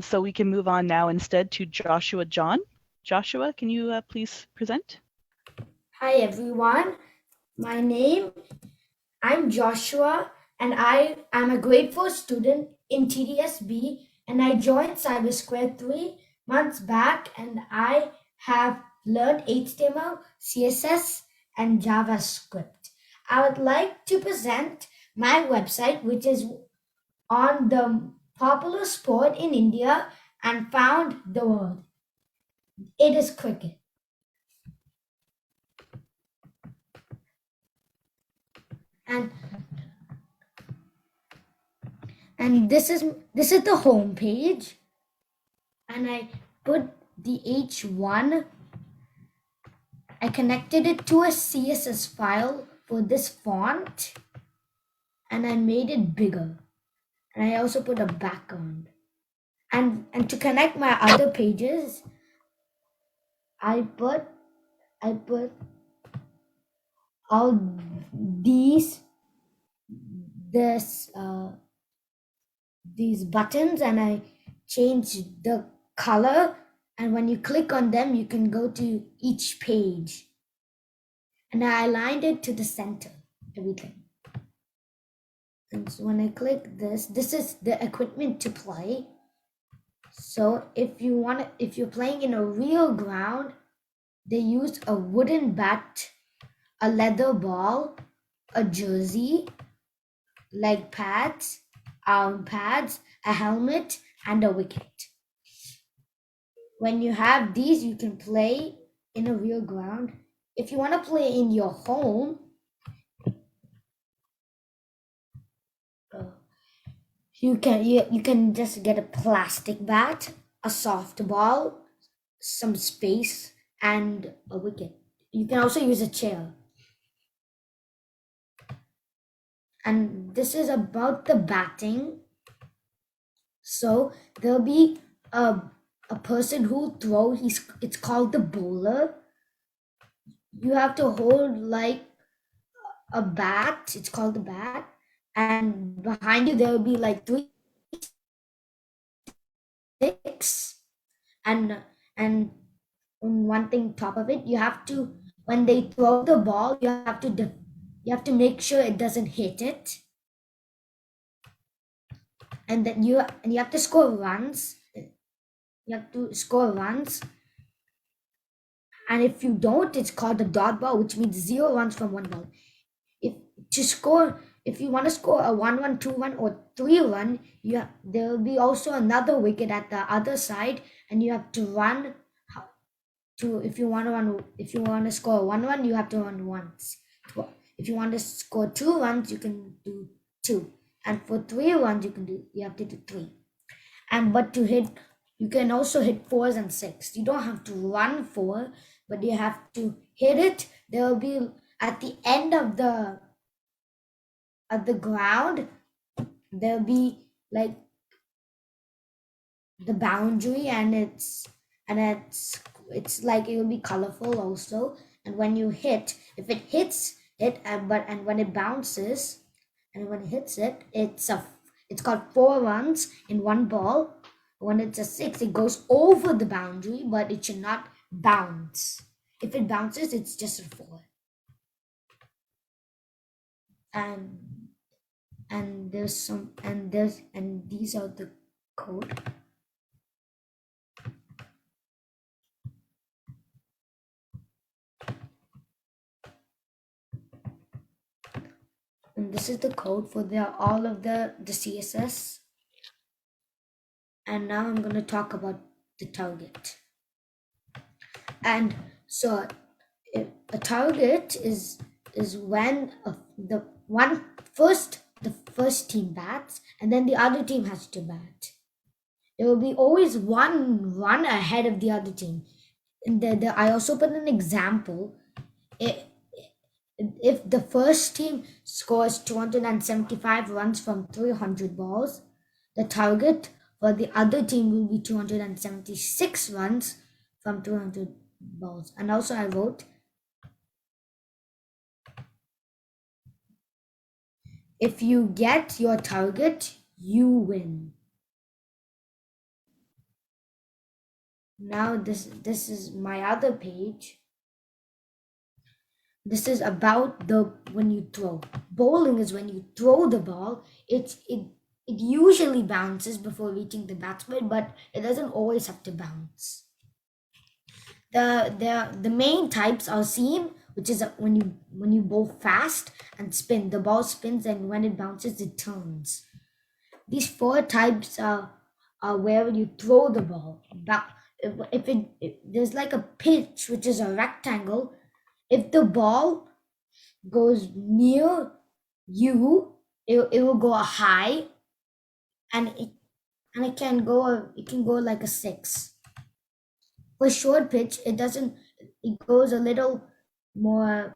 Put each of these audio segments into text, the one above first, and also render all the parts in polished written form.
So we can move on now instead to Joshua John. Joshua, can you please present? Hi everyone, I'm Joshua and I am a grade 4 student in TDSB and I joined CyberSquare 3 months back and I have learned HTML, CSS and JavaScript. I would like to present my website which is on the popular sport in India and found the world. It is cricket. And this is the home page, and I put the H1. I connected it to a CSS file for this font, and I made it bigger. And I also put a background. And to connect my other pages, I put all these buttons, and I changed the color, and when you click on them you can go to each page, and I aligned it to the center, everything. And so when I click this is the equipment to play. So if you're playing in a real ground, they use a wooden bat, a leather ball, a jersey, leg pads, arm pads, a helmet, and a wicket. When you have these, you can play in a real ground. If you want to play in your home, you can just get a plastic bat, a softball, some space, and a wicket. You can also use a chair. And this is about the batting. So there'll be a person who throws. It's called the bowler. You have to hold like a bat. It's called the bat, and behind you there will be like 3 sticks, and one thing top of it, you have to, when they throw the ball, you have to make sure it doesn't hit it, and then you have to score runs. You have to score runs, and if you don't, it's called a dot ball, which means 0 runs from one ball. If you want to score a 1-1, 2-1, or 3-1, there will be also another wicket at the other side, and you have to run if you want to score 1-1, you have to run once. If you want to score 2 runs, you can do 2, and for 3 runs you have to do 3. But to hit, you can also hit 4s and 6. You don't have to run 4, but you have to hit it. There will be at the end of the ground, there'll be like the boundary, and it's like it will be colorful also. And when you hit, if it hits it, and when it bounces, and when it hits it, it's called 4 runs in one ball. When it's a 6, it goes over the boundary, but it should not bounce. If it bounces, it's just a 4. And these are the code. And this is the code for all of the CSS. And now I'm going to talk about the target. And so a target is when the first team bats, and then the other team has to bat. There will be always one run ahead of the other team. And I also put an example. If the first team scores 275 runs from 300 balls, the target for the other team will be 276 runs from 200 balls. And also I wrote, If you get your target, you win. Now this is my other page. This is about the when you throw. Bowling is when you throw the ball. It usually bounces before reaching the batsman, but it doesn't always have to bounce. The main types are seam, which is when you bowl fast and spin. The ball spins, and when it bounces, it turns. These four types are where you throw the ball. If there's like a pitch, which is a rectangle, if the ball goes near you, it will go high, and it can go like a 6. For short pitch, it doesn't. It goes a little more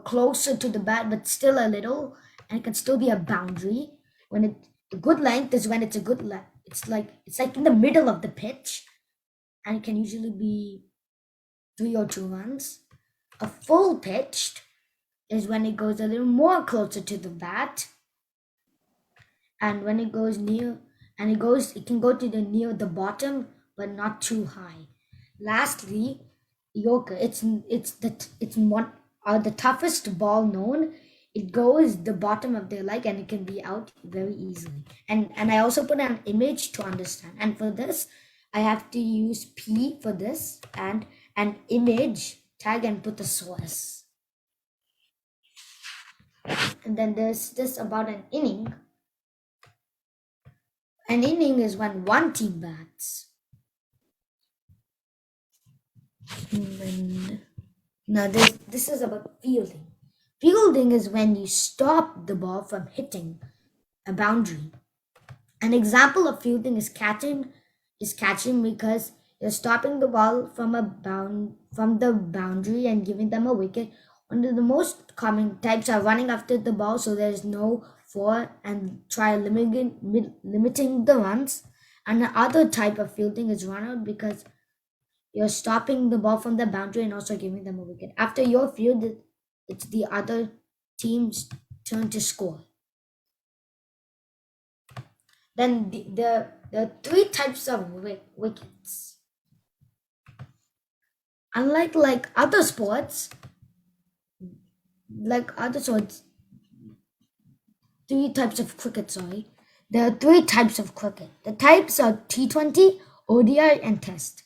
closer to the bat, but still a little, and it can still be a boundary. When it a good length is when it's a good length. It's like in the middle of the pitch, and it can usually be 3 or 2 runs. A full pitched is when it goes a little more closer to the bat, and when it goes near, and it can go to the near the bottom, but not too high. Lastly, Yorker. It's one the toughest ball known. It goes the bottom of their leg, and it can be out very easily. And I also put an image to understand. And for this, I have to use P for this and an image tag and put the source. And then there's this about an inning. An inning is when one team bats. And now this is about fielding. Fielding is when you stop the ball from hitting a boundary. An example of fielding is catching because you're stopping the ball from the boundary and giving them a wicket. One of the most common types are running after the ball, so there's no for and try limiting the runs. And the other type of fielding is run out because you're stopping the ball from the boundary and also giving them a wicket. After your field, it's the other team's turn to score. Then the three types of wickets. Unlike other sports, three types of cricket. Sorry, there are three types of cricket. The types are T20, ODI, and Test.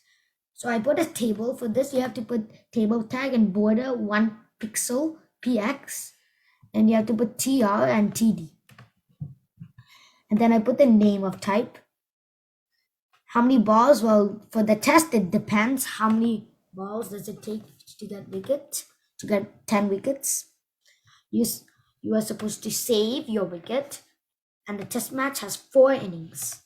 So I put a table for this. You have to put table tag and border 1 pixel px, and you have to put tr and td. And then I put the name of type. How many balls? Well, for the test, it depends. How many balls does it take to get 10 wickets? You are supposed to save your wicket, and the test match has 4 innings.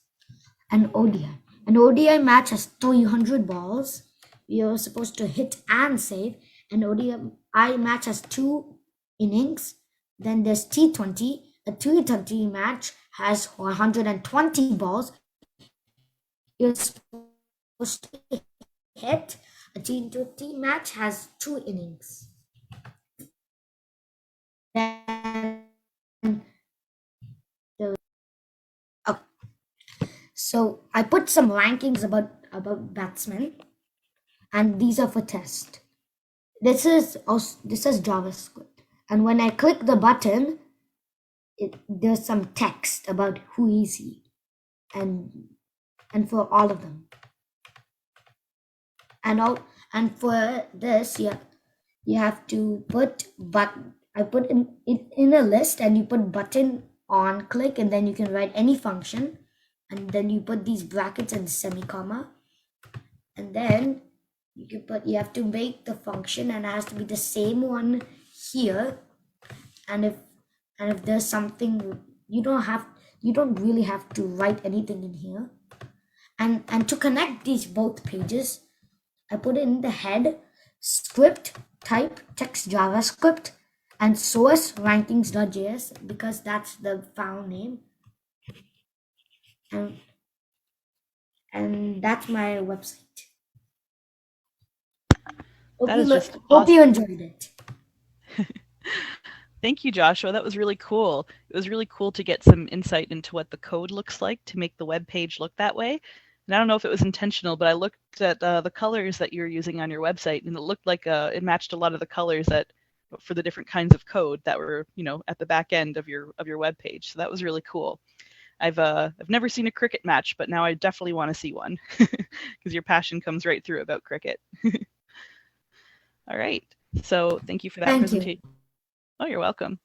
An ODI match has 300 balls. You're supposed to hit and save. An ODI match has 2 innings. Then there's T20. A T20 match has 120 balls. You're supposed to hit. A T20 match has 2 innings. Then so I put some rankings about batsmen, and these are for test. This is JavaScript, and when I click the button, there's some text about who is he, and for all of them, and for this, you have to put I put in a list, and you put button on click, and then you can write any function, and then you put these brackets and semicolon, and then you have to make the function, and it has to be the same one here. And if there's something, you don't really have to write anything in here. And to connect these both pages, I put in the head script type text JavaScript and source rankings.js because that's the file name. And that's my website. Hope you enjoyed it. Thank you, Joshua. That was really cool. It was really cool to get some insight into what the code looks like to make the web page look that way. And I don't know if it was intentional, but I looked at the colors that you're using on your website, and it looked like it matched a lot of the colors that for the different kinds of code that were, at the back end of your web page. So that was really cool. I've never seen a cricket match, but now I definitely want to see one because your passion comes right through about cricket. All right. So thank you for that Thank you. presentation. Oh, you're welcome.